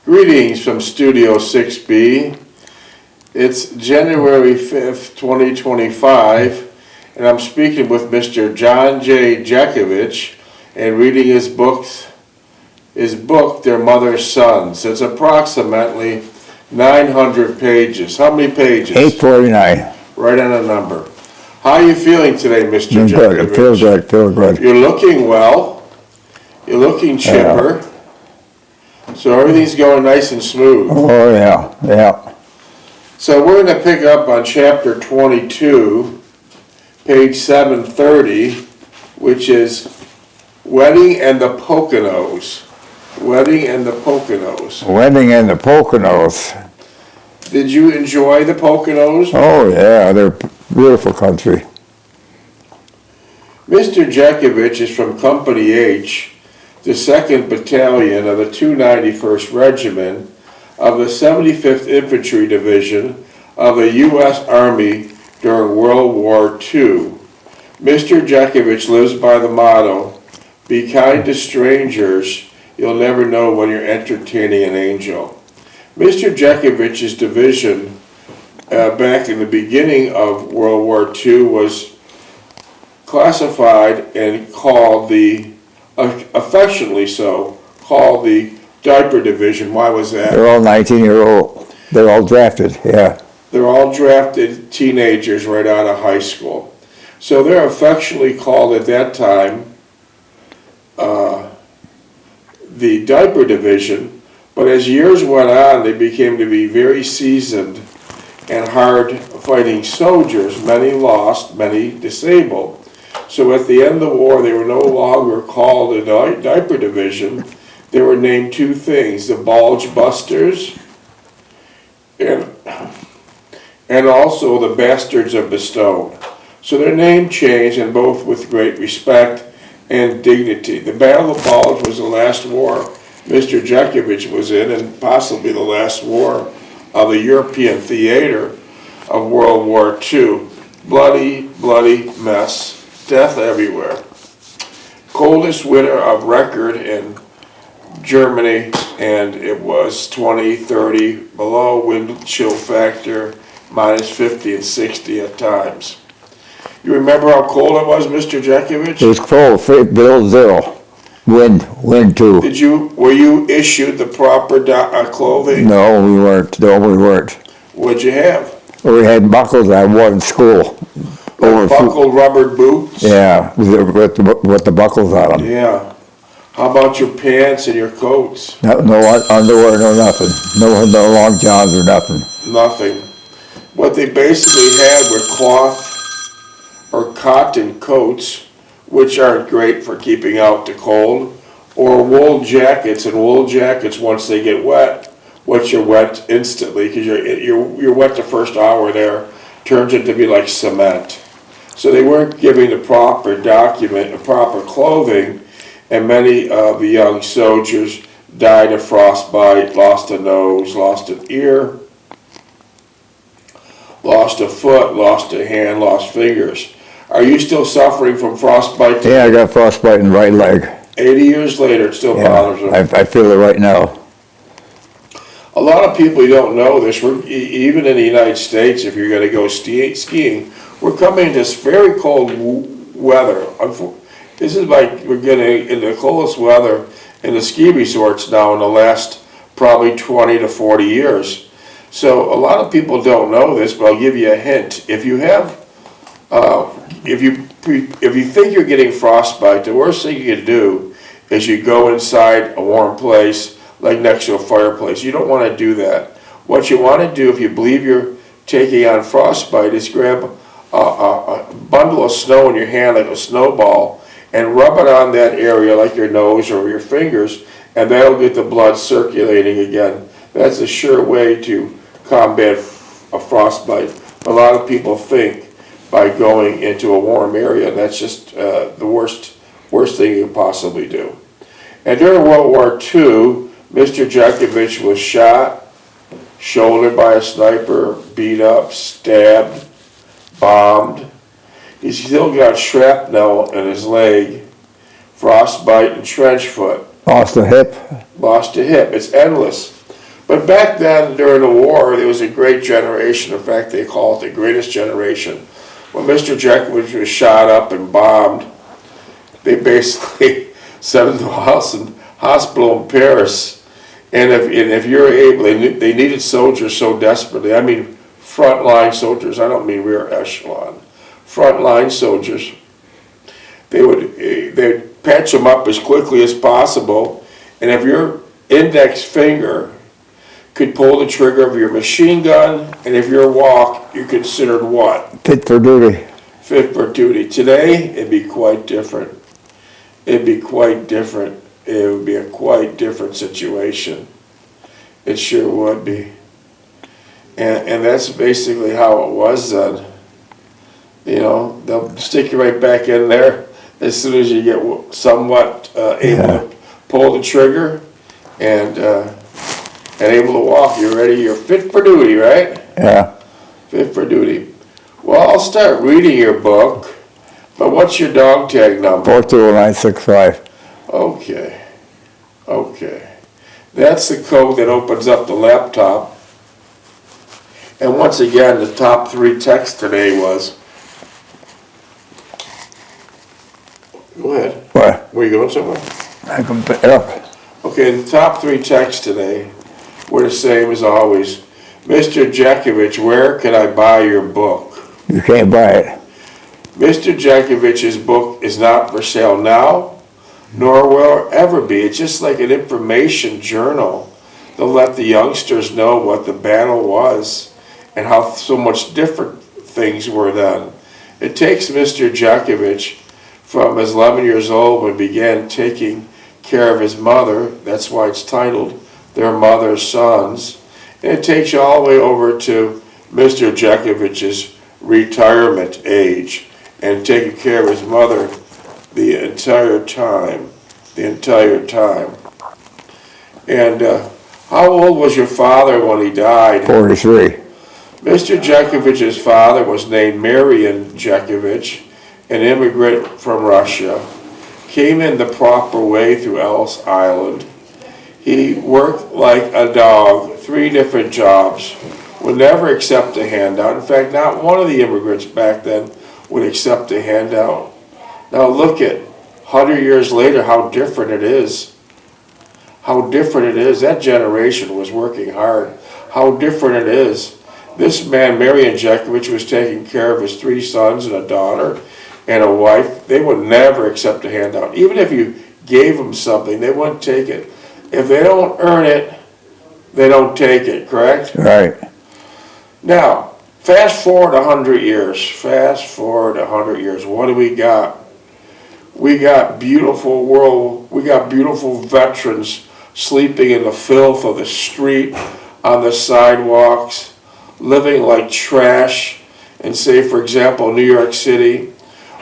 Greetings from Studio 6B. It's January 5th, 2025, and I'm speaking with Mr. John Jeckovich and reading his book, Their Mother's Sons. It's approximately 900 pages. How many pages? 849. Right on a number. How are you feeling today, Mr. Jeckovich? Good. Feel good. You're looking well. You're looking chipper. So everything's going nice and smooth. Oh, yeah. So we're going to pick up on chapter 22, page 730, which is Wedding and the Poconos. Wedding and the Poconos. Wedding in the Poconos. Did you enjoy the Poconos? Oh, yeah, they're beautiful country. Mr. Jeckovich is from Company H, the 2nd Battalion of the 291st Regiment of the 75th Infantry Division of the U.S. Army during World War II. Mr. Jeckovich lives by the motto, "Be kind to strangers, you'll never know when you're entertaining an angel." Mr. Jeckovich's division back in the beginning of World War II was classified and called affectionately so, called the Diaper Division. Why was that? They're all 19-year-old. They're all drafted, yeah. They're all drafted teenagers right out of high school. So they're affectionately called at that time the Diaper Division, but as years went on, they became to be very seasoned and hard-fighting soldiers. Many lost, many disabled. So at the end of the war, they were no longer called a Diaper Division. They were named two things, the Bulge Busters and also the Bastards of Bastogne. So their name changed, and both with great respect and dignity. The Battle of Bulge was the last war Mr. Jeckovich was in, and possibly the last war of the European theater of World War II. Bloody, bloody mess. Death everywhere. Coldest winter of record in Germany, and it was 20, 30 below, wind chill factor, minus 50 and 60 at times. You remember how cold it was, Mr. Jeckovich? It was cold, below zero. Wind too. Were you issued the proper clothing? No, we weren't. What'd you have? We had buckles I wore in school. Buckled rubber boots? Yeah, with the buckles on them. Yeah. How about your pants and your coats? No underwear, no nothing. No long johns or nothing. Nothing. What they basically had were cloth or cotton coats, which aren't great for keeping out the cold, or wool jackets. And wool jackets, once they get wet, once you're wet instantly, because you're wet the first hour there, turns into be like cement. So they weren't giving the proper clothing, and many of the young soldiers died of frostbite, lost a nose, lost an ear, lost a foot, lost a hand, lost fingers. Are you still suffering from frostbite? Yeah, I got frostbite in the right leg. 80 years later, it still bothers them. I feel it right now. A lot of people don't know this. Even in the United States, if you're going to go skiing, we're coming into very cold weather. This is like we're getting in the coldest weather in the ski resorts now in the last probably 20 to 40 years. So a lot of people don't know this, but I'll give you a hint. If you have, if you think you're getting frostbite, the worst thing you can do is you go inside a warm place, like next to a fireplace. You don't want to do that. What you want to do, if you believe you're taking on frostbite, is grab a bundle of snow in your hand like a snowball and rub it on that area like your nose or your fingers, and that'll get the blood circulating again. That's a sure way to combat a frostbite. A lot of people think by going into a warm area, and that's just the worst thing you can possibly do. And during World War II, Mr. Jeckovich was shot, shouldered by a sniper, beat up, stabbed, bombed. He's still got shrapnel in his leg, frostbite and trench foot. Lost a hip. Lost a hip. It's endless. But back then, during the war, there was a great generation. In fact, they call it the greatest generation. When Mr. Jeckovich was shot up and bombed, they basically sent him to a hospital in Paris. And if you're able, they needed soldiers so desperately. I mean, frontline soldiers. I don't mean rear echelon. Frontline soldiers. They'd patch them up as quickly as possible. And if your index finger could pull the trigger of your machine gun, and if your walk, you're considered what? Fit for duty. Fit for duty. Today, it'd be quite different. It'd be quite different. It would be a quite different situation. It sure would be. And that's basically how it was then. You know, they'll stick you right back in there as soon as you get somewhat able to pull the trigger and able to walk. You're ready, you're fit for duty, right? Yeah. Fit for duty. Well, I'll start reading your book, but what's your dog tag number? 42965. Okay. Okay. That's the code that opens up the laptop. And once again, the top 3 text today was... Go ahead. What? Were you going somewhere? I can pick it up. Okay, the top 3 texts today were the same as always. Mr. Jeckovich, where can I buy your book? You can't buy it. Mr. Jekovich's book is not for sale now, nor will it ever be. It's just like an information journal. They'll let the youngsters know what the battle was and how so much different things were then. It takes Mr. Jeckovich from his 11 years old when he began taking care of his mother. That's why it's titled Their Mother's Sons. And it takes you all the way over to Mr. Jekovich's retirement age and taking care of his mother the entire time. And how old was your father when he died? 43. Mr. Jekovich's father was named Marian Jeckovich, an immigrant from Russia, came in the proper way through Ellis Island. He worked like a dog, 3 different jobs, would never accept a handout. In fact, not one of the immigrants back then would accept a handout. Now look at 100 years later how different it is. How different it is. That generation was working hard. How different it is. This man, Marian Jeckovich, was taking care of his 3 sons and a daughter and a wife. They would never accept a handout. Even if you gave them something, they wouldn't take it. If they don't earn it, they don't take it, correct? Right. Now, fast forward 100 years. Fast forward 100 years. What do we got? We got beautiful veterans sleeping in the filth of the street, on the sidewalks, living like trash in, say, for example, New York City,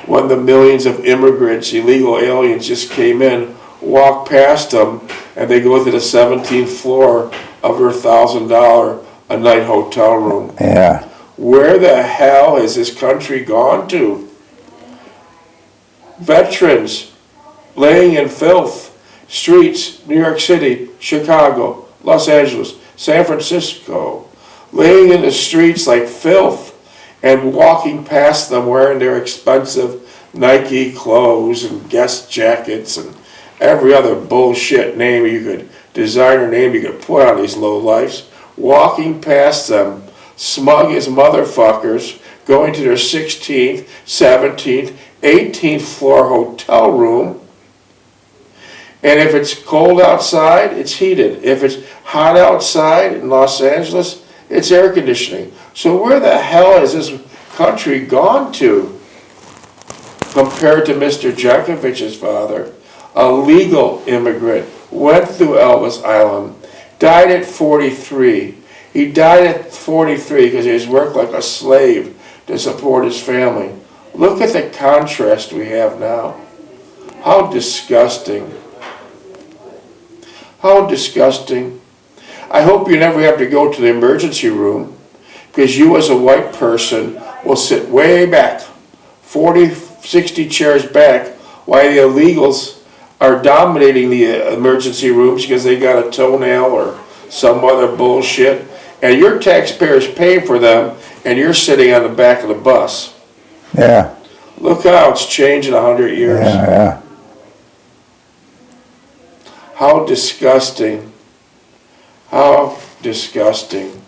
when the millions of immigrants, illegal aliens just came in, walk past them, and they go to the 17th floor of their $1,000 a night hotel room. Yeah. Where the hell has this country gone to? Veterans laying in filth, streets, New York City, Chicago, Los Angeles, San Francisco, laying in the streets like filth and walking past them wearing their expensive Nike clothes and Guess jackets and every other bullshit name you could, designer name you could put on these lowlifes, walking past them, smug as motherfuckers, going to their 16th, 17th, 18th floor hotel room. And if it's cold outside, it's heated. If it's hot outside in Los Angeles, it's air conditioning. So where the hell has this country gone to compared to Mr. Jekovich's father? A legal immigrant, went through Ellis Island, died at 43. He died at 43 because he has worked like a slave to support his family. Look at the contrast we have now. How disgusting. How disgusting. I hope you never have to go to the emergency room, because you as a white person will sit way back, 40, 60 chairs back, while the illegals are dominating the emergency rooms because they got a toenail or some other bullshit, and your taxpayers paying for them, and you're sitting on the back of the bus. Yeah, Look how it's changed in 100 years. yeah. How disgusting. How disgusting.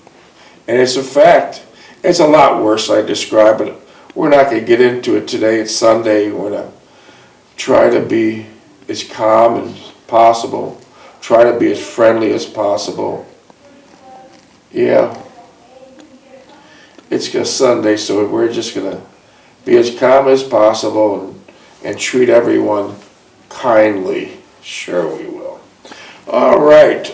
And it's a fact. It's a lot worse, I describe it. We're not going to get into it today. It's Sunday. We're going to try to be as calm as possible. Try to be as friendly as possible. Yeah. It's a Sunday, so we're just going to be as calm as possible and treat everyone kindly. Sure we will. All right.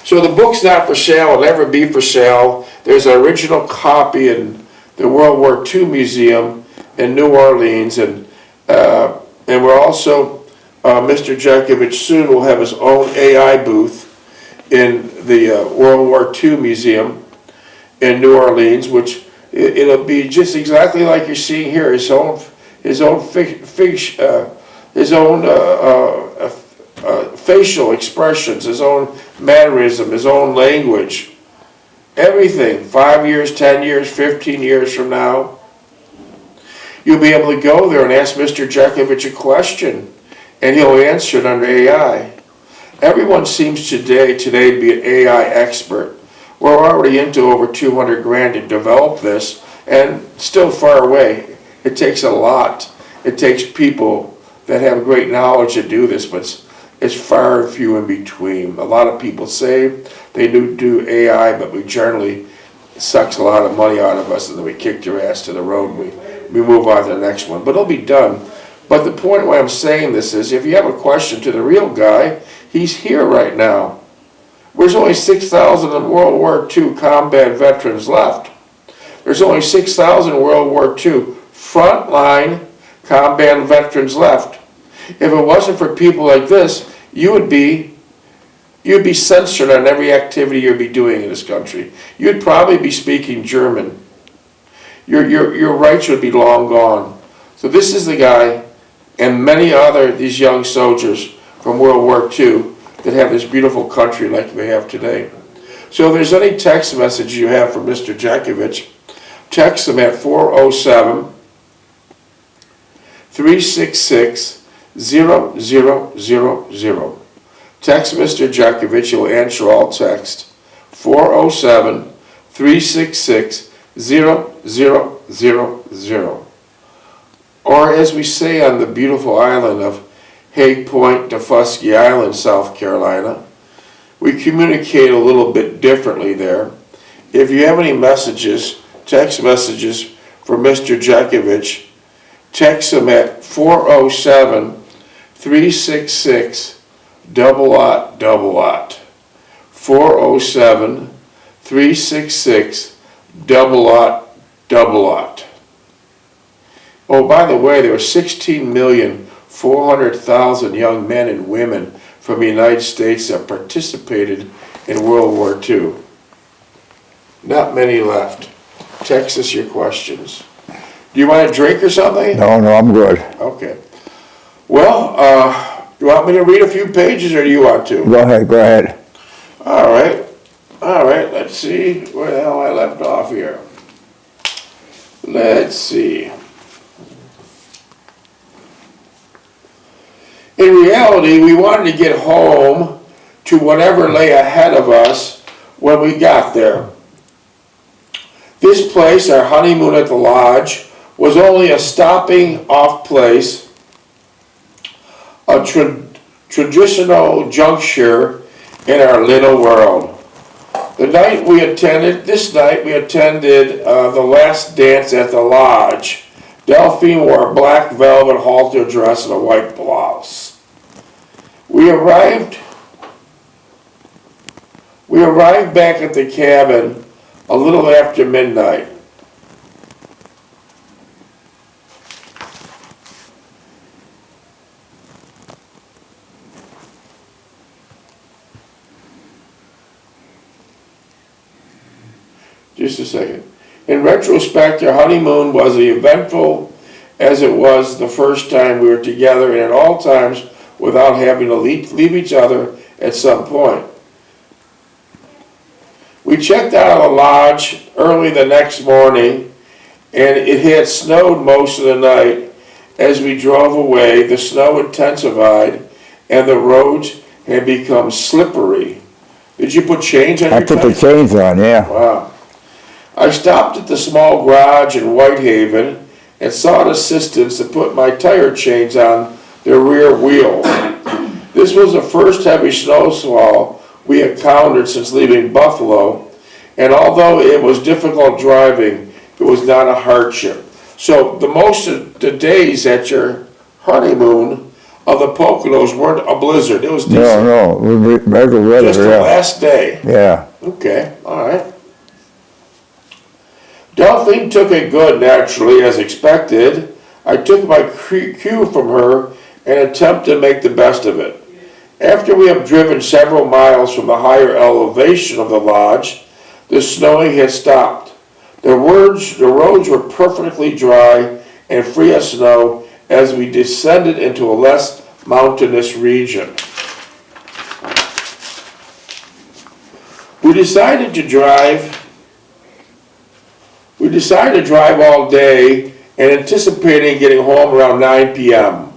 So the book's not for sale. It'll never be for sale. There's an original copy in the World War II Museum in New Orleans, and we're also Mr. Jeckovich soon will have his own AI booth in the World War II Museum in New Orleans, which it'll be just exactly like you're seeing here. His own facial expressions, his own mannerism, his own language, everything. 5 years, 10 years, 15 years from now, you'll be able to go there and ask Mr. Jeckovich a question, and he'll answer it under AI. Everyone seems today to be an AI expert. We're already into over 200 grand to develop this, and still far away. It takes a lot. It takes people that have great knowledge to do this, but it's far and few in between. A lot of people say they do AI, but we generally, it sucks a lot of money out of us, and then we kick your ass to the road, and we move on to the next one. But it'll be done. But the point why I'm saying this is, if you have a question to the real guy, he's here right now. There's only 6,000 World War II combat veterans left. There's only 6,000 World War II frontline combat veterans left. If it wasn't for people like this, you'd be censored on every activity you'd be doing in this country. You'd probably be speaking German. Your rights would be long gone. So this is the guy, and many other these young soldiers from World War II that have this beautiful country like we have today. So if there's any text message you have from Mr. Jeckovich, text him at 407-366-0000. Text Mr. Jeckovich, he'll answer all text. 407-366-0000. Or as we say on the beautiful island of Hague Point, Dufusky Island, South Carolina, we communicate a little bit differently there. If you have any messages, text messages for Mr. Jeckovich, text him at 407-366-0000. 407-366-0000. Oh, by the way, there were 16,400,000 young men and women from the United States that participated in World War II. Not many left. Text us your questions. Do you want a drink or something? No, I'm good. Okay. Well, do you want me to read a few pages, or do you want to? Go ahead. All right. Let's see where the hell I left off here. Let's see. In reality, we wanted to get home to whatever lay ahead of us when we got there. This place, our honeymoon at the lodge, was only a stopping off place, a traditional juncture in our little world. This night we attended the last dance at the lodge. Delphine wore a black velvet halter dress and a white blouse. We arrived back at the cabin a little after midnight. Just a second. In retrospect, our honeymoon was as eventful as it was the first time we were together, and at all times without having to leave each other at some point. We checked out of the lodge early the next morning, and it had snowed most of the night. As we drove away, the snow intensified, and the roads had become slippery. Did you put chains on I your put the tires? chains on, yeah. Wow. I stopped at the small garage in Whitehaven and sought assistance to put my tire chains on the rear wheels. This was the first heavy snowfall we encountered since leaving Buffalo, and although it was difficult driving, it was not a hardship. So the most of the days at your honeymoon of the Poconos weren't a blizzard. It was decent. No, regular weather, Just the yeah. last day. Yeah. Okay, all right. Delphine took it good naturally, as expected. I took my cue from her and attempted to make the best of it. After we have driven several miles from the higher elevation of the lodge, the snowing had stopped. The roads were perfectly dry and free of snow as we descended into a less mountainous region. We decided to drive all day and anticipating getting home around 9 p.m.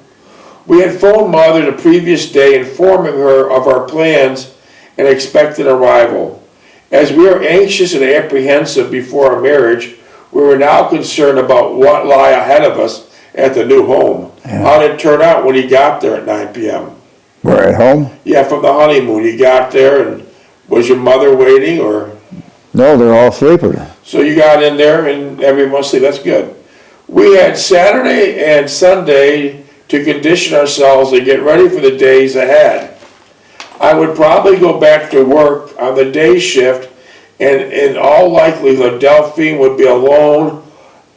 We had phoned Mother the previous day informing her of our plans and expected arrival. As we were anxious and apprehensive before our marriage, we were now concerned about what lay ahead of us at the new home. Yeah. How did it turn out when you got there at 9 p.m.? We're at home? Yeah, from the honeymoon. You got there, and was your mother waiting, or? No, they're all sleeping. So you got in there and everyone sleep. That's good. We had Saturday and Sunday to condition ourselves and get ready for the days ahead. I would probably go back to work on the day shift, and in all likelihood Delphine would be alone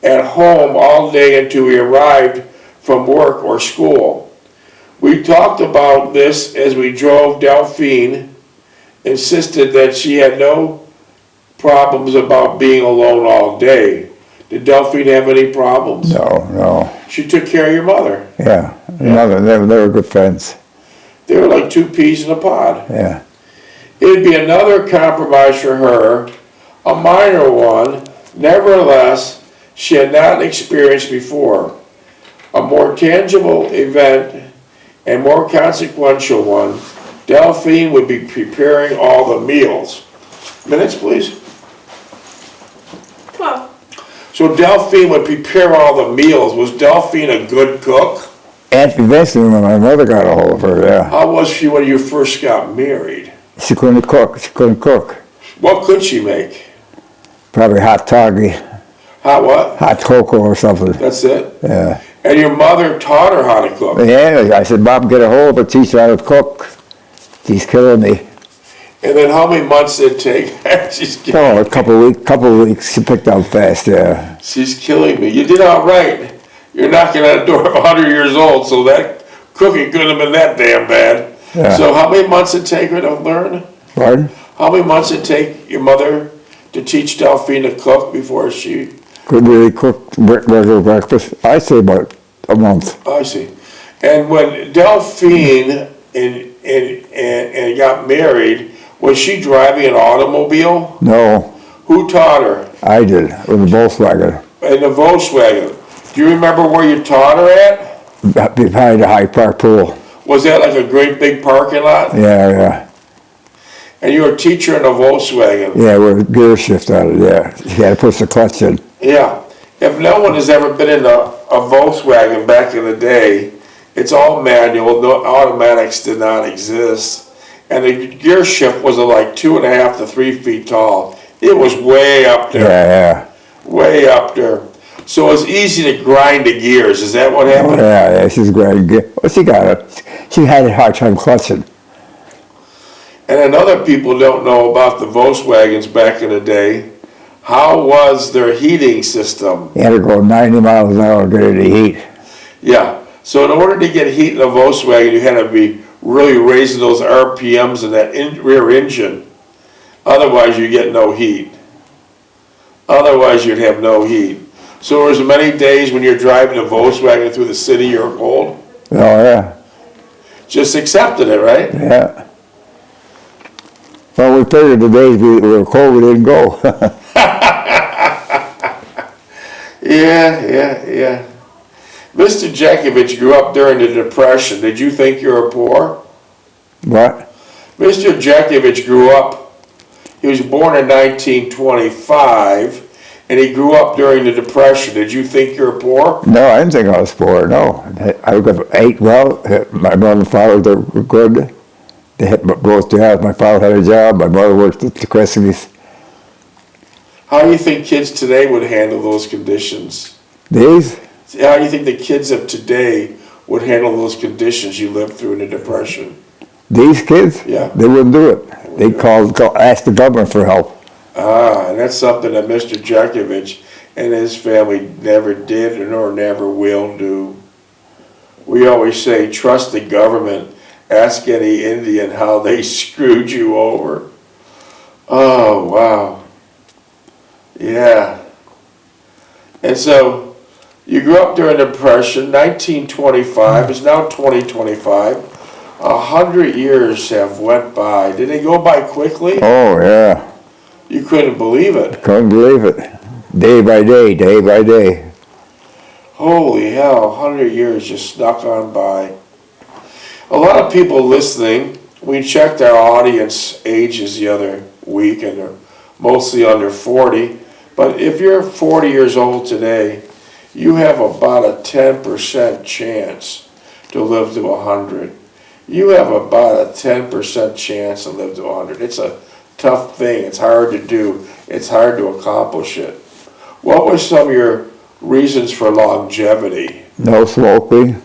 at home all day until we arrived from work or school. We talked about this as we drove. Delphine insisted that she had no problems about being alone all day. Did Delphine have any problems? No. She took care of your mother. Yeah. They were good friends. They were like two peas in a pod. Yeah. It'd be another compromise for her, a minor one. Nevertheless, she had not experienced before. A more tangible event and more consequential one. Delphine would be preparing all the meals. Minutes, please. 12. So Delphine would prepare all the meals. Was Delphine a good cook? And eventually when my mother got a hold of her, yeah. How was she when you first got married? She couldn't cook. What could she make? Probably hot toggy, Hot what? hot cocoa or something. That's it? Yeah. And your mother taught her how to cook? Yeah, I said, Bob, get a hold of her, teach her how to cook. She's killing me. And then how many months did it take? She's killing Oh, me. a couple of weeks, she picked up fast, yeah. She's killing me. You did all right. You're knocking on a door of 100 years old, so that cooking couldn't have been that damn bad. Yeah. So how many months did it take her to learn? Pardon? How many months did it take your mother to teach Delphine to cook before she... Couldn't really cook regular breakfast. I'd say about a month. Oh, I see. And when Delphine and got married, was she driving an automobile? No, Who taught her? I did, with a Volkswagen. In a Volkswagen. Do you remember where you taught her at? Behind the High Park pool. Was that like a great big parking lot? Yeah. And you were a teacher in a Volkswagen? Yeah, with a gear shift on it, yeah. You had to push the clutch in. Yeah. If no one has ever been in a Volkswagen back in the day, it's all manual, no automatics did not exist. And the gear shift was like 2.5 to 3 feet tall. It was way up there. Yeah. Way up there. So it was easy to grind the gears. Is that what happened? Yeah, she's grinding gear. Well, she got it. She had a hard time clutching. And then other people don't know about the Volkswagens back in the day. How was their heating system? You had to go 90 miles an hour to get any heat. Yeah. So in order to get heat in a Volkswagen, you had to be really raising those RPMs in that rear engine. Otherwise, you get no heat. Otherwise, you'd have no heat. So there was many days when you're driving a Volkswagen through the city, you're cold. Oh, yeah. Just accepted it, right? Yeah. Well, we figured the days we were cold, we didn't go. Yeah. Mr. Jeckovich grew up during the Depression. Did you think you were poor? What? Mr. Jeckovich grew up, he was born in 1925, and he grew up during the Depression. Did you think you were poor? No, I didn't think I was poor, no. I ate well. My mother and father were good. They had both jobs. My father had a job. My mother worked at the Christmas. How do you think kids today would handle those conditions? These? How do you think the kids of today would handle those conditions you lived through in the Depression? These kids? Yeah. They wouldn't do it. They'd ask the government for help. And that's something that Mr. Jeckovich and his family never did nor never will do. We always say, trust the government. Ask any Indian how they screwed you over. Oh, wow. Yeah. And so, you grew up during the Depression. 1925 is now 2025. 100 years have went by. Did they go by quickly? Oh, yeah. You couldn't believe it. Couldn't believe it. Day by day, day by day. Holy hell, 100 years just snuck on by. A lot of people listening, we checked our audience ages the other week, and they're mostly under 40. But if you're 40 years old today, you have about a 10% chance to live to 100. You have about a 10% chance to live to 100. It's a tough thing. It's hard to do. It's hard to accomplish it. What were some of your reasons for longevity? No smoking,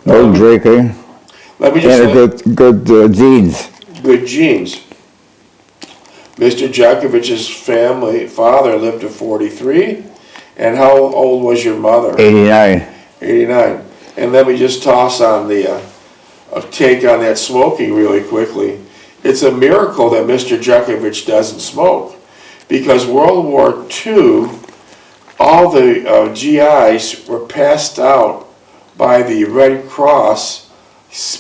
no drinking, Let me just and good genes. Good genes. Mr. Jeckovich's father lived to 43. And how old was your mother? 89. 89. And let me just toss on a take on that smoking really quickly. It's a miracle that Mr. Jeckovich doesn't smoke, because World War II, all the GIs were passed out by the Red Cross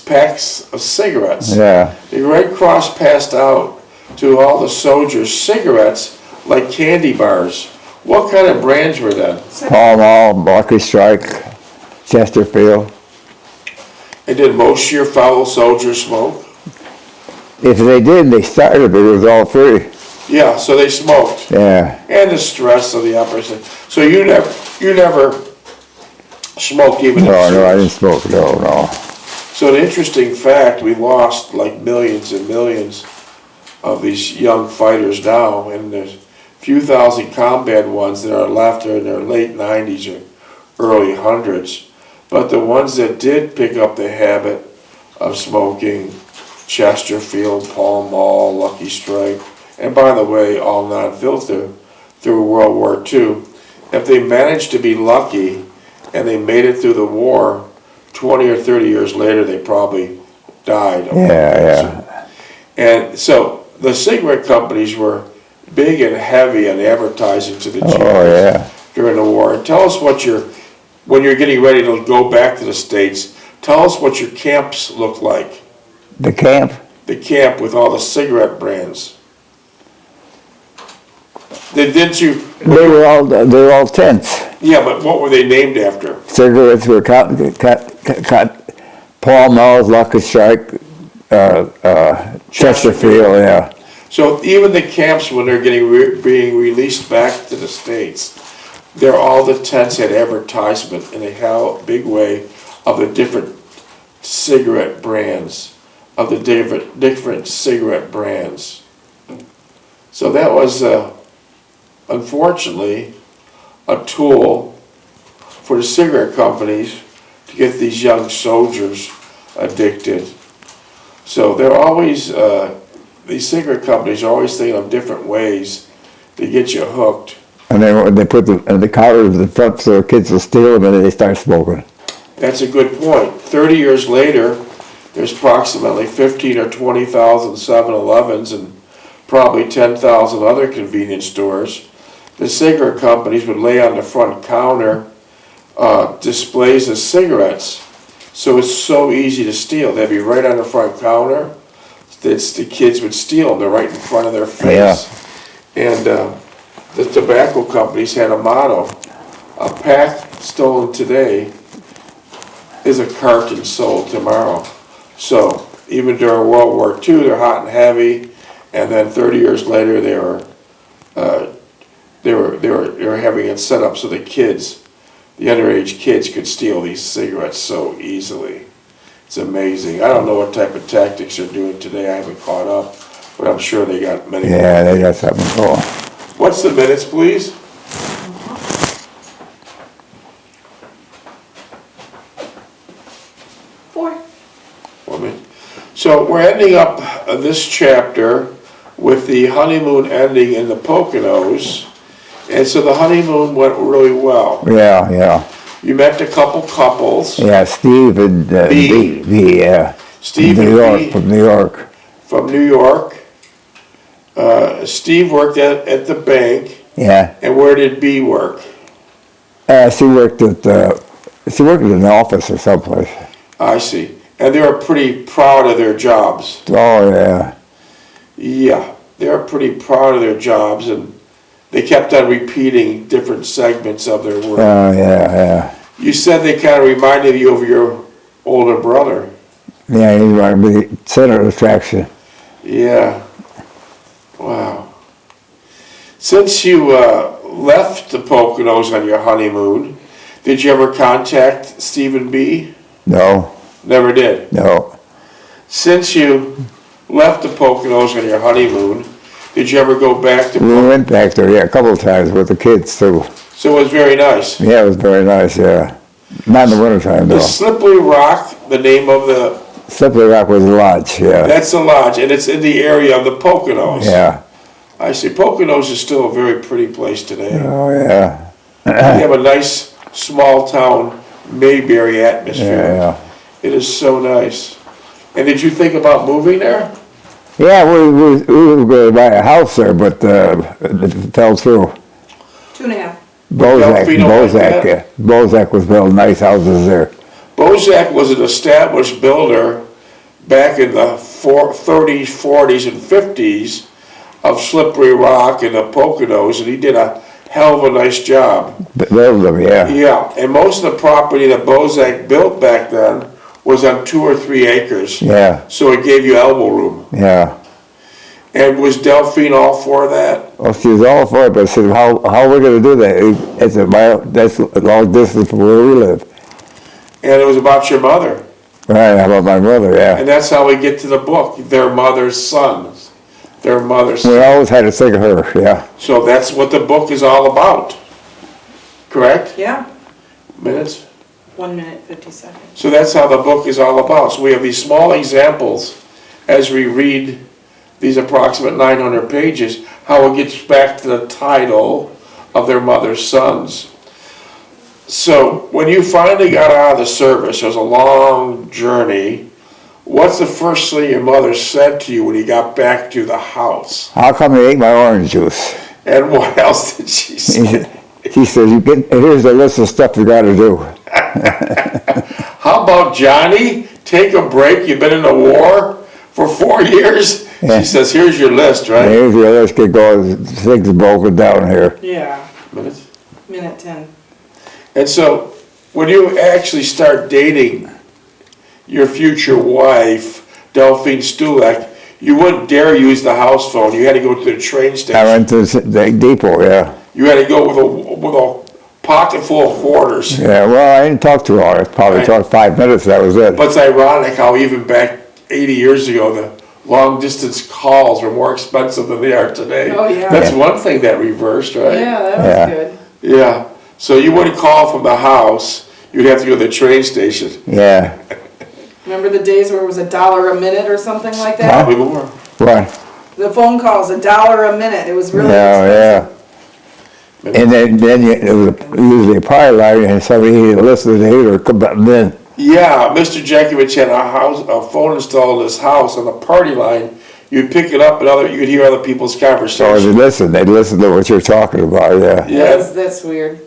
packs of cigarettes. Yeah. The Red Cross passed out to all the soldiers cigarettes like candy bars. What kind of brands were that? Pall Mall, Lucky Strike, Chesterfield. And did most of your fellow soldiers smoke? If they did, they started, but it was all free. Yeah, so they smoked. Yeah. And the stress of the operation. So you never smoked even in No, I service. didn't smoke. No. So an interesting fact, we lost like millions and millions of these young fighters now, and there's a few thousand combat ones that are left are in their late 90s or early hundreds. But the ones that did pick up the habit of smoking, Chesterfield, Pall Mall, Lucky Strike, and by the way, all non-filter through World War II, if they managed to be lucky and they made it through the war, 20 or 30 years later, they probably died of cancer. And so the cigarette companies were big and heavy on advertising to the GIs during the war. And tell us what when you're getting ready to go back to the States, tell us what your camps look like. The camp? The camp with all the cigarette brands. Didn't you? They were all tents. Yeah, but what were they named after? Cigarettes were Pall Mall, Lucky Strike, Chesterfield, yeah. So even the camps, when they're being released back to the States, all the tents had advertisement in a big way of the different cigarette brands, different cigarette brands. So that was, unfortunately, a tool for the cigarette companies to get these young soldiers addicted. So they're always, these cigarette companies are always thinking of different ways to get you hooked. And then they put the collars in front so the kids will steal them and then they start smoking. That's a good point. 30 years later, there's approximately 15 or 20,000 7-Elevens and probably 10,000 other convenience stores. The cigarette companies would lay on the front counter displays of cigarettes. So it's so easy to steal. They'd be right on the front counter. the kids would steal. They're right in front of their face. And the tobacco companies had a motto: a pack stolen today is a carton sold tomorrow. So even during World War II, they're hot and heavy, and then 30 years later, they were having it set up so the kids, the underage kids, could steal these cigarettes so easily. It's amazing. I don't know what type of tactics they're doing today. I haven't caught up, but I'm sure they got many. Yeah, they got something going. What's the minutes, please? Four. 4 minutes. So we're ending up this chapter with the honeymoon ending in the Poconos. And so the honeymoon went really well. Yeah. You met a couple couples. Yeah, Steve and B. B, yeah. Steve New and York, B from New York. from New York. Steve worked at the bank. Yeah. And where did B work? She worked in an office or someplace. I see. And they were pretty proud of their jobs. Oh, yeah. Yeah, they were pretty proud of their jobs, and they kept on repeating different segments of their work. Oh, yeah. You said they kind of reminded you of your older brother. Yeah, he wanted to be center of attraction. Yeah. Wow. Since you left the Poconos on your honeymoon, did you ever contact Stephen B? No, Never did. no. Since you left the Poconos on your honeymoon, did you ever go back to We went back there, yeah, a couple of times with the kids too. So it was very nice. Yeah, it was very nice, yeah. Not in the wintertime, though. The Slippery Rock, the name of the, Slippery Rock was a lodge, yeah. that's the lodge, and it's in the area of the Poconos. Yeah. I see. Poconos is still a very pretty place today. Oh, yeah. You have a nice small town Mayberry atmosphere. Yeah. It is so nice. And did you think about moving there? Yeah, we were going to buy a house there, but it fell through. 2.5. Bozak was building nice houses there. Bozak was an established builder back in the 30s, 40s, and 50s of Slippery Rock and the Poconos, and he did a hell of a nice job. Build them, yeah. Yeah, and most of the property that Bozak built back then was on 2 or 3 acres. Yeah, So it gave you elbow room. yeah. And was Delphine all for that? Well, she was all for it, but I said, how are we going to do that? It's that's a long distance from where we live. And it was about your mother. Right, how about my mother, yeah. And that's how we get to the book, Their Mother's Sons. Their Mother's We Sons. always had to think of her, yeah. So that's what the book is all about. Correct? Yeah. Minutes? 1 minute, 50 seconds. So that's how the book is all about. So we have these small examples as we read these approximate 900 pages, how it gets back to the title of Their Mother's Sons. So when you finally got out of the service, it was a long journey. What's the first thing your mother said to you when you got back to the house? How come you ate my orange juice? And what else did she say? She said, here's a list of stuff you got to do. How about Johnny? Take a break. You've been in the war for 4 years. Yeah. She says, here's your list, right? Here's your list, get going, things are broken down here. Yeah. Minutes. Minute 10. And so when you actually start dating your future wife, Delphine Stulak, you wouldn't dare use the house phone. You had to go to the train I station. went to the depot, yeah. You had to go with a pocket full of quarters. Yeah, well, I didn't talk too long. I probably Right. talked 5 minutes, that was it. But it's ironic how even back 80 years ago, the long distance calls were more expensive than they are today. Oh, yeah. That's one thing that reversed, right? Yeah, that was Yeah. good. Yeah. So you wouldn't call from the house. You'd have to go to the train station. Yeah. Remember the days where it was $1 a minute or something like that? Probably more. What? The phone calls, $1 a minute. It was really Yeah, expensive. yeah. And then it was usually a prior line, and somebody either listened to it or come back then. Yeah, Mr. Jeckovich had a phone installed in his house on the party line. You'd pick it up and you'd hear other people's So conversations. they'd listen to what you're talking about, yeah. Yeah. That's weird.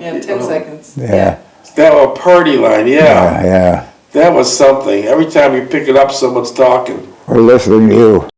Yeah, 10 seconds. Yeah. That was a party line, yeah. Yeah. That was something. Every time you pick it up, someone's talking. We're listening to you.